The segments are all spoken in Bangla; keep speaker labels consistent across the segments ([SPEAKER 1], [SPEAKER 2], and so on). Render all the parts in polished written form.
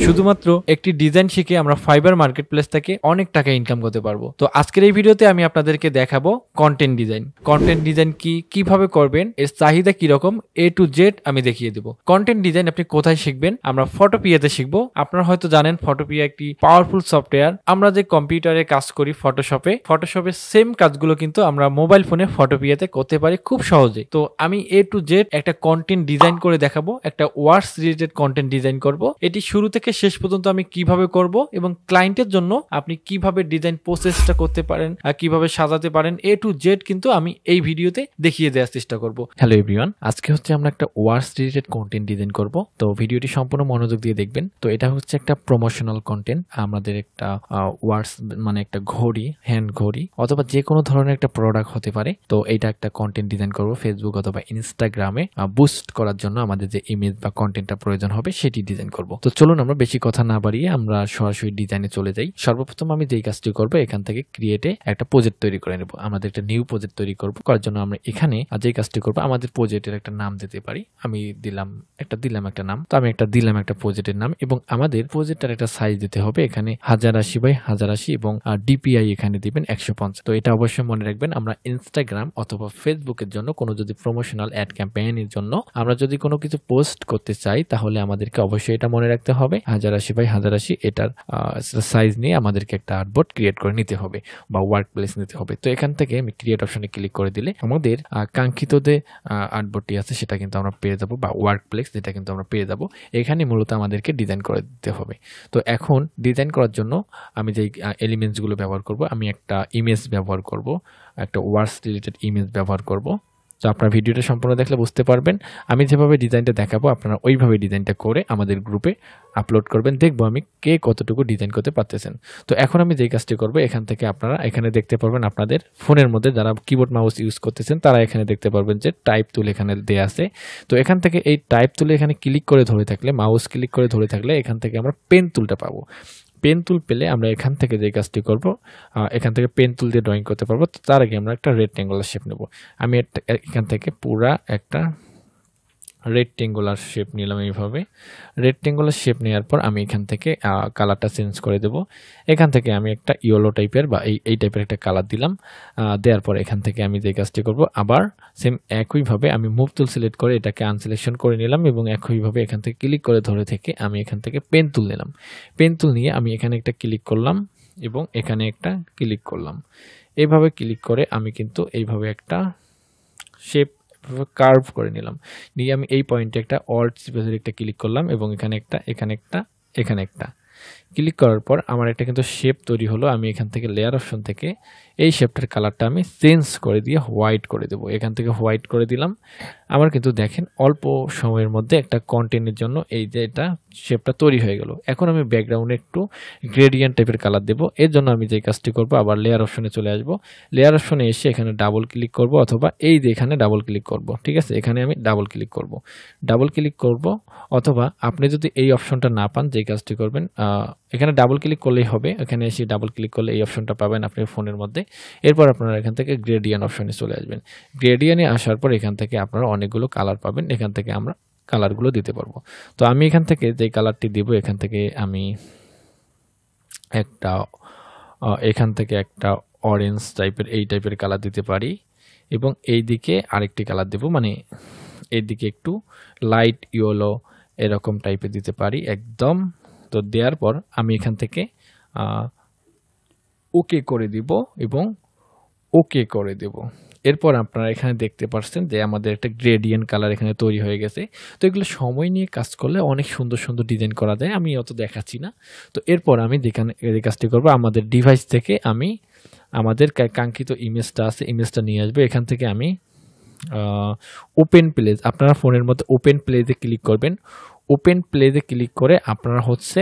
[SPEAKER 1] শুধুমাত্র একটি ডিজাইন শিখে আমরা ফাইবার মার্কেটপ্লেস থেকে অনেক টাকা ইনকাম করতে পারবো। তো আজকের এই ভিডিওতে আমি আপনাদেরকে দেখাবো কন্টেন্ট ডিজাইন। কন্টেন্ট ডিজাইন কি, কিভাবে করবেন, এর চাহিদা কিরকম, A to Z আমি দেখিয়ে দেবো। কন্টেন্ট ডিজাইন আপনি কোথায় শিখবেন? আমরা ফটোপিয়াতে শিখবো। আপনারা হয়তো জানেন ফটোপিয়া একটি পাওয়ারফুল সফটওয়্যার। আমরা যে কম্পিউটারে কাজ করি ফটোশপে সেম কাজগুলো কিন্তু আমরা মোবাইল ফোনে ফটোপিয়াতে করতে পারি খুব সহজে। তো আমি A to Z একটা কন্টেন্ট ডিজাইন করে দেখাবো, একটা ওয়ার্ডস রিলেটেড কন্টেন্ট ডিজাইন করব। এটি শুরু থেকে শেষ পর্যন্ত আমি কিভাবে করব এবং ক্লায়েন্টের জন্য আপনি কিভাবে ডিজাইন প্রসেসটা করতে পারেন আর কিভাবে সাজাতে পারেন A to Z কিন্তু আমি এই ভিডিওতে দেখিয়ে দেওয়ার চেষ্টা করব। হ্যালো এভরিওয়ান, আজকে হচ্ছে আমরা একটা ওয়ার্ডস রিলেটেড কন্টেন্ট ডিজাইন করব। তো ভিডিওটি সম্পূর্ণ মনোযোগ দিয়ে দেখবেন। তো এটা হচ্ছে একটা প্রমোশনাল কন্টেন্ট। আমাদের একটা ওয়ার্ডস মানে একটা ঘড়ি, হ্যান্ড ঘড়ি অথবা যে কোনো ধরনের একটা প্রোডাক্ট হতে পারে। তো এটা একটা কন্টেন্ট ডিজাইন করব ফেসবুক অথবা ইনস্টাগ্রামে বুস্ট করার জন্য আমাদের যে ইমেজ বা কন্টেন্টটা প্রয়োজন হবে সেটি ডিজাইন করব। তো চলুন আমরা বেশি কথা না বাড়িয়ে আমরা সরাসরি ডিজাইনে চলে যাই। সর্বপ্রথম আমি যেই কাজটি করব, এখান থেকে ক্রিয়েটে একটা প্রজেক্ট তৈরি করে নেব। আমাদের একটা নিউ প্রজেক্ট তৈরি করব। করার জন্য আমরা এখানে যেই কাজটি করব, আমাদের প্রজেক্টের একটা নাম দিতে পারি। আমি দিলাম একটা নাম। তো আমি দিলাম একটা প্রজেক্টের নাম এবং আমাদের প্রজেক্টের একটা সাইজ দিতে হবে। এখানে 1080 বাই 1080 এবং ডিপিআই এখানে দিবেন 150। তো এটা অবশ্যই মনে রাখবেন, আমরা ইনস্টাগ্রাম অথবা ফেসবুকের জন্য কোনো যদি প্রমোশনাল অ্যাড ক্যাম্পেইনের জন্য আমরা যদি কোনো কিছু পোস্ট করতে চাই তাহলে আমাদেরকে অবশ্যই এটা মনে রাখতে হবে 1080 বাই 1080 এটার সাইজ নিয়ে আমাদেরকে একটা আর্টবোর্ড ক্রিয়েট করে নিতে হবে বা ওয়ার্ক প্লেস নিতে হবে। তো এখান থেকে আমি ক্রিয়েট অপশনে ক্লিক করে দিলে আমাদের কাঙ্ক্ষিত যে আর্টবোর্ডটি আছে সেটা কিন্তু আমরা পেয়ে যাবো বা ওয়ার্ক প্লেস যেটা কিন্তু আমরা পেয়ে যাবো। এখানে মূলত আমাদেরকে ডিজাইন করে দিতে হবে। তো এখন ডিজাইন করার জন্য আমি যেই এলিমেন্টসগুলো ব্যবহার করব, আমি একটা ইমেজ ব্যবহার করব, একটা ওয়ার্ডস রিলেটেড ইমেজ ব্যবহার করব। তো আপনার ভিডিওটা সম্পূর্ণ দেখলে বুঝতে পারবেন। আমি যেভাবে ডিজাইনটা দেখাবো আপনারা ওইভাবে ডিজাইনটা করে আমাদের গ্রুপে আপলোড করবেন। দেখবো আমি কে কতটুকু ডিজাইন করতে পারতেছেন। তো এখন আমি যেই কাজটি করবো, এখান থেকে আপনারা এখানে দেখতে পারবেন আপনাদের ফোনের মধ্যে যারা কিবোর্ড মাউস ইউজ করতেছেন তারা এখানে দেখতে পারবেন যে টাইপ টুল এখানে দেওয়া আছে। তো এখান থেকে এই টাইপ টুলে এখানে ক্লিক করে ধরে থাকলে, মাউস ক্লিক করে ধরে থাকলে এখান থেকে আমরা পেন টুলটা পাবো। পেন টুল পেলে আমরা এখান থেকে যে কাজটি করব, এখান থেকে পেন টুল দিয়ে ড্রয়িং করতে পারবো। তো তার আগে আমরা একটা রেক্ট্যাঙ্গুলার শেপ নেব। আমি এখান থেকে পুরা একটা রেক্ট্যাঙ্গুলার শেপ নিলাম। এইভাবে রেক্ট্যাঙ্গুলার শেপ নেওয়ার পর আমি এখান থেকে কালারটা চেঞ্জ করে দেব। এখান থেকে আমি একটা ইয়েলো টাইপের বা এই টাইপের একটা কালার দিলাম। দেওয়ার পর এখান থেকে আমি যে কাজটি করব, আবার সেম একইভাবে আমি মুভ টুল সিলেক্ট করে এটাকে আনসিলেকশন করে নিলাম এবং একইভাবে এখান থেকে ক্লিক করে ধরে থেকে আমি এখান থেকে পেন টুল নিলাম। পেন টুল নিয়ে আমি এখানে একটা ক্লিক করলাম এবং এখানে একটা ক্লিক করলাম। এইভাবে ক্লিক করে আমি কিন্তু এইভাবে একটা শেপ কার্ভ করে নিলাম। নিয়ে আমি এই পয়েন্টে একটা অল্ট স্পেসের একটা ক্লিক করলাম এবং এখানে একটা ক্লিক করার পর আমার একটা কিন্তু শেপ তৈরি হলো। আমি এখান থেকে লেয়ার অপশন থেকে এই শেপটার কালারটা আমি চেঞ্জ করে দিয়ে হোয়াইট করে দেবো। এখান থেকে হোয়াইট করে দিলাম। আমার কিন্তু দেখেন অল্প সময়ের মধ্যে একটা কন্টেন্টের জন্য এই যে এটা শেপটা তৈরি হয়ে গেল। এখন আমি ব্যাকগ্রাউন্ডে একটু গ্রেডিয়েন্ট টাইপের কালার দেবো। এর জন্য আমি যে কাজটি করবো, আবার লেয়ার অপশনে চলে আসবো। লেয়ার অপশনে এসে এখানে ডাবল ক্লিক করব অথবা এই যে এখানে ডাবল ক্লিক করব। ঠিক আছে, এখানে আমি ডাবল ক্লিক করব অথবা আপনি যদি এই অপশনটা না পান, যে কাজটি করবেন এখানে ডাবল ক্লিক করলেই হবে। এখানে এসে ডাবল ক্লিক করলে এই অপশনটা পাবেন আপনার ফোনের মধ্যে। এরপর আপনারা এখান থেকে গ্রেডিয়েন্ট অপশনে চলে আসবেন। গ্রেডিয়েন্টে আসার পর এখান থেকে আপনারা অনেকগুলো কালার পাবেন। এখান থেকে আমরা কালারগুলো দিতে পারবো। তো আমি এখান থেকে যে কালারটি দিব, এখান থেকে আমি একটা অরেঞ্জ টাইপের এই টাইপের কালার দিতে পারি এবং এই দিকে আরেকটি কালার দেব, মানে এই দিকে একটু লাইট ইয়েলো এরকম টাইপের দিতে পারি একদম। তো দেওয়ার পর আমি এখান থেকে ওকে করে দিব এবং ওকে করে দেব। এরপর আপনারা এখানে দেখতে পাচ্ছেন যে আমাদের একটা গ্রেডিয়েন্ট কালার এখানে তৈরি হয়ে গেছে। তো এগুলো সময় নিয়ে কাজ করলে অনেক সুন্দর সুন্দর ডিজাইন করা যায়, আমি অত দেখাচ্ছি না। তো এরপর আমি যে কাজটি করবো, আমাদের ডিভাইস থেকে আমি আমাদের কাঙ্ক্ষিত ইমেজটা আছে, ইমেজটা নিয়ে আসবো। এখান থেকে আমি ওপেন প্লেস, আপনারা ফোনের মধ্যে ওপেন প্লেসে ক্লিক করবেন। ওপেন প্লেসে ক্লিক করে আপনারা হচ্ছে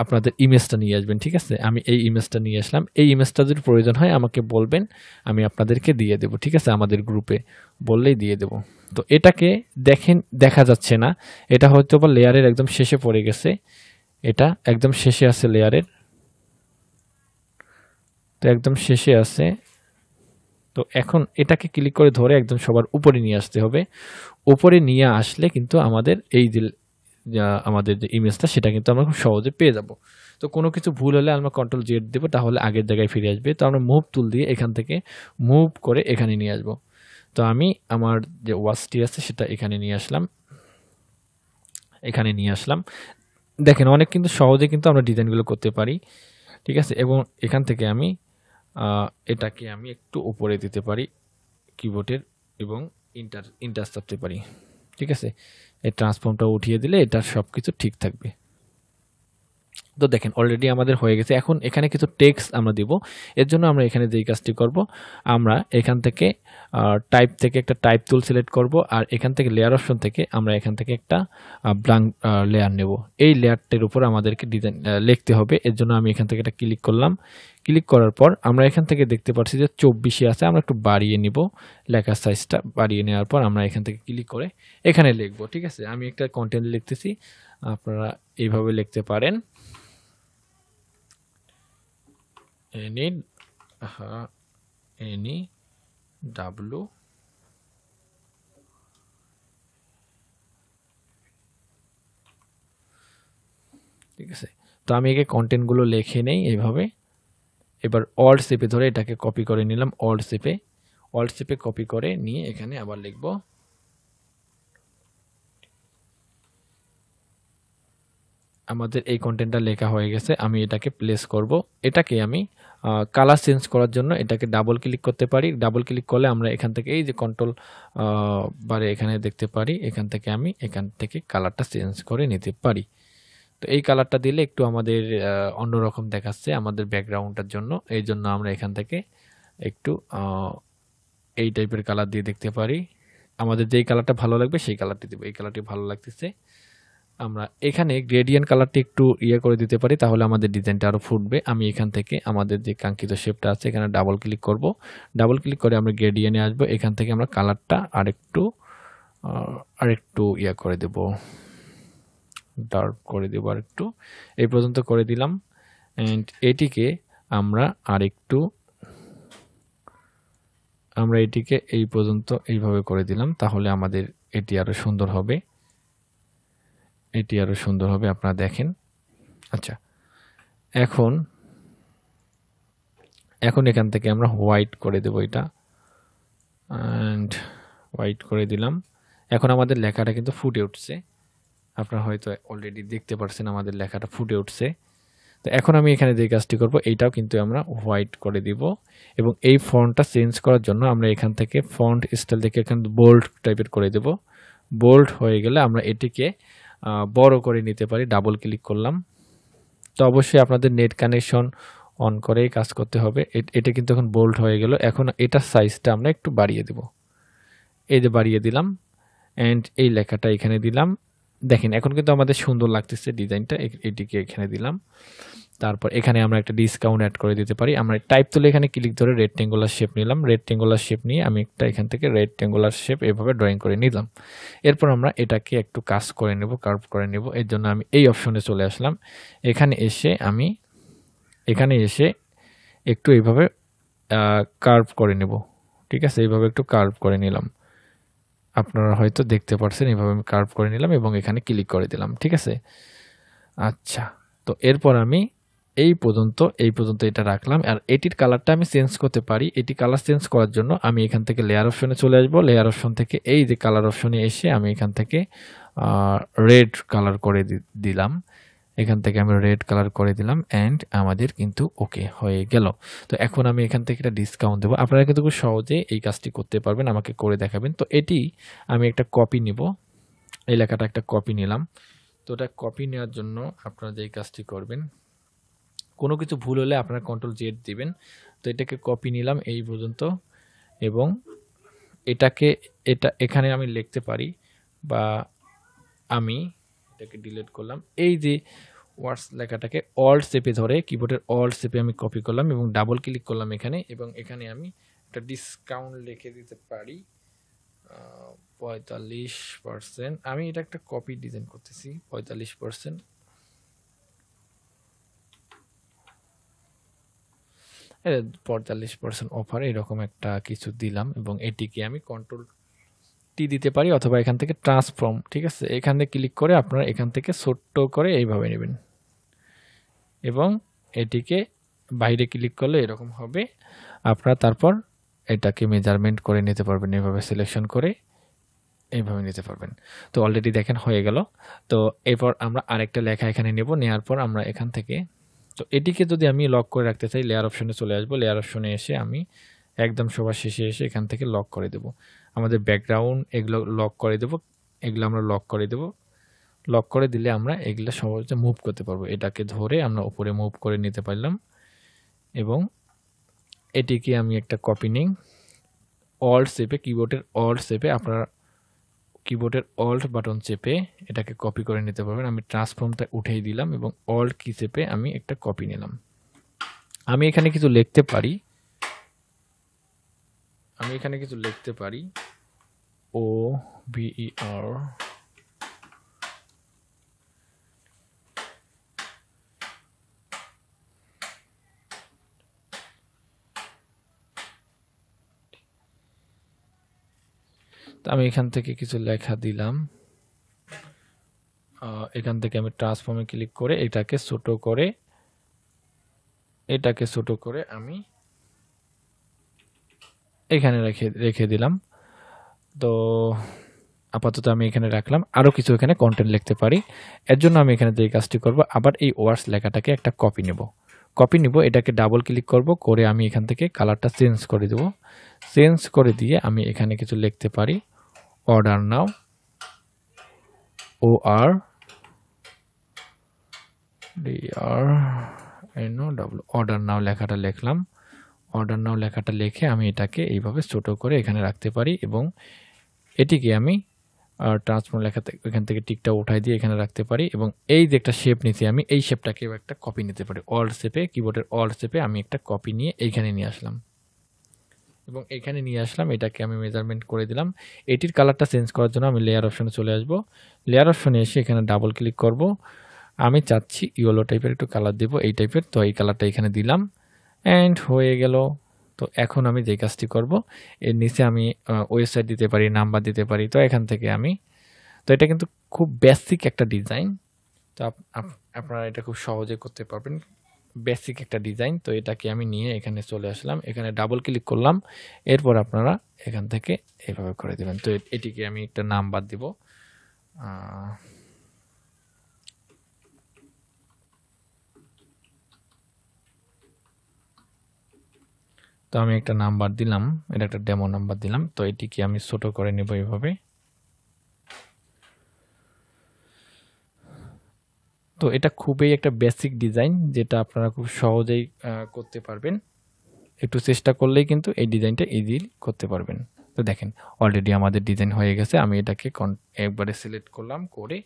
[SPEAKER 1] আপনাদের ইমেজটা নিয়ে আসবেন। ঠিক আছে, আমি এই ইমেজটা নিয়ে আসলাম। এই ইমেজটা যদি প্রয়োজন হয় আমাকে বলবেন, আমি আপনাদেরকে দিয়ে দেব। ঠিক আছে, আমাদের গ্রুপে বললেই দিয়ে দেব। তো এটাকে দেখেন, দেখা যাচ্ছে না, এটা হয়তো বা লেয়ারের একদম শেষে পড়ে গেছে। এটা একদম শেষে আছে লেয়ারের, তো একদম শেষে আছে। তো এখন এটাকে ক্লিক করে ধরে একদম সবার উপরে নিয়ে আসতে হবে। উপরে নিয়ে আসলে কিন্তু আমাদের এই যে আমাদের যে ইমেজটা সেটা কিন্তু আমরা খুব সহজে পেয়ে যাব। তো কোনো কিছু ভুল হলে আমরা কন্ট্রোল জেড দেবো, তাহলে আগের জায়গায় ফিরে আসবে। তো আমরা মুভ টুল দিয়ে এখান থেকে মুভ করে এখানে নিয়ে আসবো। তো আমি আমার যে ওয়াচটি আছে সেটা এখানে নিয়ে আসলাম, এখানে নিয়ে আসলাম। দেখেন অনেক কিন্তু সহজে কিন্তু আমরা ডিজাইনগুলো করতে পারি, ঠিক আছে। এবং এখান থেকে আমি এটাকে আমি একটু উপরে দিতে পারি কিবোর্ডের এবং ইন্টার চাপতে পারি, ঠিক আছে। এই ট্রান্সফর্মটা উঠিয়ে দিলে এটা সব কিছু ঠিক থাকবে। তো দেখেন অলরেডি আমাদের হয়ে গেছে। এখন এখানে কিছু টেক্সট আমরা দিব। এর জন্য আমরা এখানে যেই কাজটি করব, আমরা এখান থেকে টাইপ থেকে একটা টাইপ টুল সিলেক্ট করব, আর এখান থেকে লেয়ার অপশন থেকে আমরা এখান থেকে একটা ব্ল্যাঙ্ক লেয়ার নেব। এই লেয়ারটির উপর আমাদেরকে ডিজাইন লিখতে হবে। এর জন্য আমি এখান থেকে এটা ক্লিক করলাম। ক্লিক করার পর আমরা এখান থেকে দেখতে পাচ্ছি যে 24 আছে, আমরা একটু বাড়িয়ে নিব। লেখার সাইজটা বাড়িয়ে নেওয়ার পর আমরা এখান থেকে ক্লিক করে এখানে লিখব, ঠিক আছে। আমি একটা কন্টেন্ট লিখতেছি, আপনারা এইভাবে লিখতে পারেন। এনি ডাব্লু ঠিক আছে। তো আমি একে কন্টেন্টগুলো লিখে নেই এইভাবে। এবার অল্ট চেপে ধরে এটাকে কপি করে নিলাম, অল্ট চেপে কপি করে নিয়ে এখানে আবার লিখব। আমাদের এই কন্টেন্টটা লেখা হয়ে গেছে। আমি এটাকে প্লেস করব। এটাকে আমি কালার চেঞ্জ করার জন্য এটাকে ডাবল ক্লিক করতে পারি। ডাবল ক্লিক করলে আমরা এখান থেকে এই যে কন্ট্রোল বারে এখানে দেখতে পারি, এখান থেকে আমি এখান থেকে কালারটা চেঞ্জ করে নিতে পারি। তো এই কালারটা দিলে একটু আমাদের অন্যরকম দেখাচ্ছে আমাদের ব্যাকগ্রাউন্ডটার জন্য। এই জন্য আমরা এখান থেকে একটু এই টাইপের কালার দিয়ে দেখতে পারি। আমাদের যেই কালারটা ভালো লাগবে সেই কালারটি দেবো। এই কালারটি ভালো লাগতেছে, আমরা এখানে গ্রেডিয়েন্ট কালারটি একটু করে দিতে পারি, তাহলে আমাদের ডিজাইনটা আরও ফুটবে। আমি এখান থেকে আমাদের যে কাঙ্ক্ষিত শেপটা আছে এখানে ডাবল ক্লিক করব। ডাবল ক্লিক করে আমরা গ্রেডিয়েন্টে আসবো। এখান থেকে আমরা কালারটা আরেকটু করে দেব, ডার্ক করে দেব আরেকটু। এই পর্যন্ত করে দিলাম। অ্যান্ড এটিকে আমরা এটিকে এই পর্যন্ত এইভাবে করে দিলাম, তাহলে আমাদের এটি আরও সুন্দর হবে। আপনারা দেখেন। আচ্ছা, এখন এখান থেকে আমরা হোয়াইট করে দেব এটা, অ্যান্ড হোয়াইট করে দিলাম। এখন আমাদের লেখাটা কিন্তু ফুটে উঠছে। আপনারা হয়তো অলরেডি দেখতে পাচ্ছেন আমাদের লেখাটা ফুটে উঠছে। তো এখন আমি এখানে যে কাজটি করব, এইটাও কিন্তু আমরা হোয়াইট করে দিব। এবং এই ফন্টটা চেঞ্জ করার জন্য আমরা এখান থেকে ফন্ট স্টাইল থেকে এখানে বোল্ড টাইপের করে দেব। বোল্ড হয়ে গেলে আমরা এটিকে বড় করে নিতে পারি। ডাবল ক্লিক করলাম। তো অবশ্যই আপনাদের নেট কানেকশন অন করেই কাজ করতে হবে। এটা কিন্তু এখন বোল্ড হয়ে গেল। এখন এটার সাইজটা আমরা একটু বাড়িয়ে দেব। এই যে বাড়িয়ে দিলাম, অ্যান্ড এই লেখাটা এখানে দিলাম। দেখেন এখন কিন্তু আমাদের সুন্দর লাগতেছে ডিজাইনটা। এটিকে এখানে দিলাম। তারপর এখানে আমরা একটা ডিসকাউন্ট অ্যাড করে দিতে পারি। আমরা টাইপ তুলে এখানে ক্লিক ধরে রেক্টেঙ্গুলার শেপ নিলাম। রেক্টেঙ্গুলার শেপ নিয়ে আমি একটা এখান থেকে রেক্টেঙ্গুলার শেপ এভাবে ড্রয়িং করে নিলাম। এরপর আমরা এটাকে একটু কাজ করে নেব, কার্ভ করে নেব। এর জন্য আমি এই অপশনে চলে আসলাম। এখানে এসে একটু এইভাবে কার্ভ করে নেব, ঠিক আছে। এইভাবে একটু কার্ভ করে নিলাম। আপনারা হয়তো দেখতে পাচ্ছেন, এইভাবে আমি কার্ভ করে নিলাম এবং এখানে ক্লিক করে দিলাম, ঠিক আছে। আচ্ছা, তো এরপর আমি এই পর্যন্ত এটা রাখলাম। আর এটির কালারটা আমি চেঞ্জ করতে পারি। এটি কালার চেঞ্জ করার জন্য আমি এখান থেকে লেয়ার অপশনে চলে আসবো। লেয়ার অপশন থেকে এই যে কালার অপশনে এসে আমি এখান থেকে রেড কালার করে দিলাম। এখান থেকে আমি রেড কালার করে দিলাম, অ্যান্ড আমাদের কিন্তু ওকে হয়ে গেল। তো এখন আমি এখান থেকে একটা ডিসকাউন্ট দেবো। আপনারা কিন্তু খুব সহজে এই কাজটি করতে পারবেন, আমাকে করে দেখাবেন। তো এটি আমি একটা কপি নিব। এই লেখাটা একটা কপি নিলাম। তো এটা কপি নেওয়ার জন্য আপনারা যেই কাজটি করবেন, কোনো কিছু ভুল হলে আপনারা কন্ট্রোল জেড দিবেন। তো এটাকে কপি নিলাম এই পর্যন্ত, এবং এখানে আমি লিখতে পারি, বা আমি এটাকে ডিলিট করলাম। এই যে ওয়ার্ডস লেখাটাকে অল্ট চেপে ধরে কিবোর্ডের অল্ট চেপে আমি কপি করলাম এবং ডাবল ক্লিক করলাম এখানে, এবং এখানে আমি একটা ডিসকাউন্ট লিখে দিতে পারি 45%। আমি এটা একটা কপি ডিজাইন করতেছি 45%। 45% অফার এরকম একটা কিছু দিলাম, এবং এটিকে আমি কন্ট্রোল টি দিতে পারি অথবা এখান থেকে ট্রান্সফর্ম, ঠিক আছে, এখানে ক্লিক করে আপনারা এখান থেকে ছোট্ট করে এইভাবে নেবেন এবং এটিকে বাইরে ক্লিক করলে এরকম হবে। আপনারা তারপর এটাকে মেজারমেন্ট করে নিতে পারবেন, এভাবে সিলেকশন করে এইভাবে নিতে পারবেন। তো অলরেডি দেখেন হয়ে গেল। তো এরপর আমরা আরেকটা লেখা এখানে নেব, নেওয়ার পর আমরা এখান থেকে, তো এটিকে যদি আমি লক করে রাখতে চাই লেয়ার অপশনে চলে আসবো, লেয়ার অপশনে এসে আমি একদম সবার শেষে এসে এখান থেকে লক করে দেব। আমাদের ব্যাকগ্রাউন্ড এগুলো লক করে দেব, এগুলো আমরা লক করে দেব। লক করে দিলে আমরা এগুলো সহজে মুভ করতে পারবো। এটাকে ধরে আমরা উপরে মুভ করে নিতে পারলাম এবং এটিকে আমি একটা কপি নিই অল্ট চেপে, কিবোর্ডের অল্ট চেপে, আপনারা কিবোর্ডের অল্ট বাটন চেপে এটাকে কপি করে নিতে পারবেন। আমি ট্রান্সফর্মটা উঠেই দিলাম এবং অল্ট কি চেপে আমি একটা কপি নিলাম। আমি এখানে কিছু লিখতে পারি, ও বিইআর আমি এখান থেকে কিছু লেখা দিলাম। এখান থেকে আমি ট্রান্সফর্মে ক্লিক করে এটাকে ছোট করে আমি এখানে রেখে দিলাম। তো আপাতত আমি এখানে রাখলাম। আরও কিছু এখানে কন্টেন্ট লিখতে পারি। এর জন্য আমি এখানে যে কাজটি করব, আবার এই ওয়ার্ডস লেখাটাকে একটা কপি নিব, এটাকে ডাবল ক্লিক করব, করে আমি এখান থেকে কালারটা চেঞ্জ করে দেব। চেঞ্জ করে দিয়ে আমি এখানে কিছু লিখতে পারি, অর্ডার নাও, অর্ডার নাও লেখাটা লিখলাম। অর্ডার নাও লেখাটা লিখে আমি এটাকে এইভাবে ছোট করে এখানে রাখতে পারি এবং এটিকে আমি ট্রান্সফর্ম লেখাতে এখান থেকে টিকটা উঠাই দিয়ে এখানে রাখতে পারি এবং এই যে একটা শেপ নিয়েছি আমি, এই শেপটাকেও একটা কপি নিতে পারি। অল্ট চেপে, কিবোর্ডের অল্ট চেপে আমি একটা কপি নিয়ে এইখানে নিয়ে আসলাম এবং এখানে নিয়ে আসলাম, এটাকে আমি মেজারমেন্ট করে দিলাম। এটির কালারটা চেঞ্জ করার জন্য আমি লেয়ার অপশনে চলে আসব। লেয়ার অপশনে এসে এখানে ডাবল ক্লিক করব। আমি চাচ্ছি ইয়েলো টাইপের একটু কালার দেব, এই টাইপের, তো এই কালারটা এখানে দিলাম অ্যান্ড হয়ে গেল। তো এখন আমি যে কাজটি করব, এর নিচে আমি ওয়েবসাইট দিতে পারি, নাম্বার দিতে পারি। তো এখান থেকে আমি, তো এটা কিন্তু খুব বেসিক একটা ডিজাইন, তো আপনারা এটা খুব সহজে করতে পারবেন, বেসিক একটা ডিজাইন। তো এটাকে আমি নিয়ে এখানে চলে আসলাম, এখানে ডাবল ক্লিক করলাম, এরপর আপনারা এখান থেকে এইভাবে করে দেবেন। তো এটিকে আমি একটা নাম্বার দিব, তো আমি একটা নাম্বার দিলাম, এটা একটা ডেমো নাম্বার দিলাম। তো এটিকে আমি ছোট করে নেব এইভাবে। তো এটা খুবই একটা বেসিক ডিজাইন, যেটা আপনারা খুব সহজেই করতে পারবেন। একটু চেষ্টা করলেই কিন্তু এই ডিজাইনটা ইজিলি করতে পারবেন। তো দেখেন অলরেডি আমাদের ডিজাইন হয়ে গেছে। আমি এটাকে একবারে সিলেক্ট করলাম, করে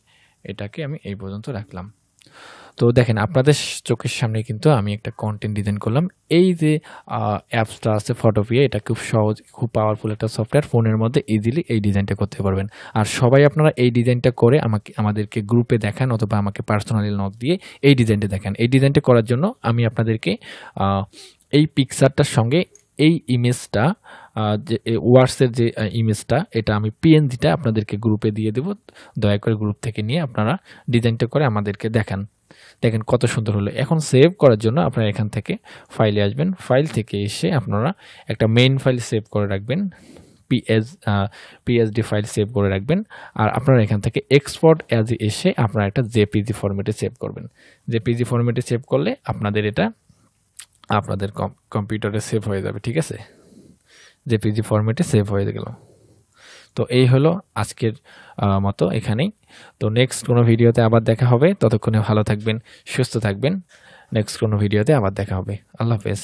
[SPEAKER 1] এটাকে আমি এই পর্যন্ত রাখলাম। তো দেখেন আপনাদের চোখের সামনে কিন্তু আমি একটা কন্টেন্ট ডিজাইন করলাম। এই যে অ্যাপসটা আছে ফটোপিয়া, এটা খুব সহজ, খুব পাওয়ারফুল একটা সফটওয়্যার। ফোনের মধ্যে ইজিলি এই ডিজাইনটা করতে পারবেন। আর সবাই আপনারা এই ডিজাইনটা করে আমাদেরকে গ্রুপে দেখান অথবা আমাকে পার্সোনালি নক দিয়ে এই ডিজাইনটা দেখান। এই ডিজাইনটা করার জন্য আমি আপনাদেরকে এই পিকচারটার সঙ্গে এই ইমেজটা, যে ওয়ার্ডসের যে ইমেজটা, এটা আমি পিএনজিটা আপনাদেরকে গ্রুপে দিয়ে দেব। দয়া করে গ্রুপ থেকে নিয়ে আপনারা ডিজাইনটা করে আমাদেরকে দেখান। দেখেন কত সুন্দর হলো। এখন সেভ করার জন্য আপনারা এখান থেকে ফাইলে আসবেন, ফাইল থেকে এসে আপনারা একটা মেইন ফাইল সেভ করে রাখবেন, পিএসডি ফাইল সেভ করে রাখবেন। আর আপনারা এখান থেকে এক্সপোর্ট অ্যাজ এসে আপনারা একটা জেপিজি ফরম্যাটে সেভ করবেন। জেপিজি ফরম্যাটে সেভ করলে আপনাদের এটা আপনাদের কম্পিউটারে সেভ হয়ে যাবে, ঠিক আছে, জেপিজি ফরম্যাটে সেভ হয়ে গেল। তো এই হলো আজকের মতো এখানেই। তো নেক্সট কোনো ভিডিওতে আবার দেখা হবে। ততক্ষণে ভালো থাকবেন, সুস্থ থাকবেন। নেক্সট কোনো ভিডিওতে আবার দেখা হবে। আল্লাহ হাফেজ।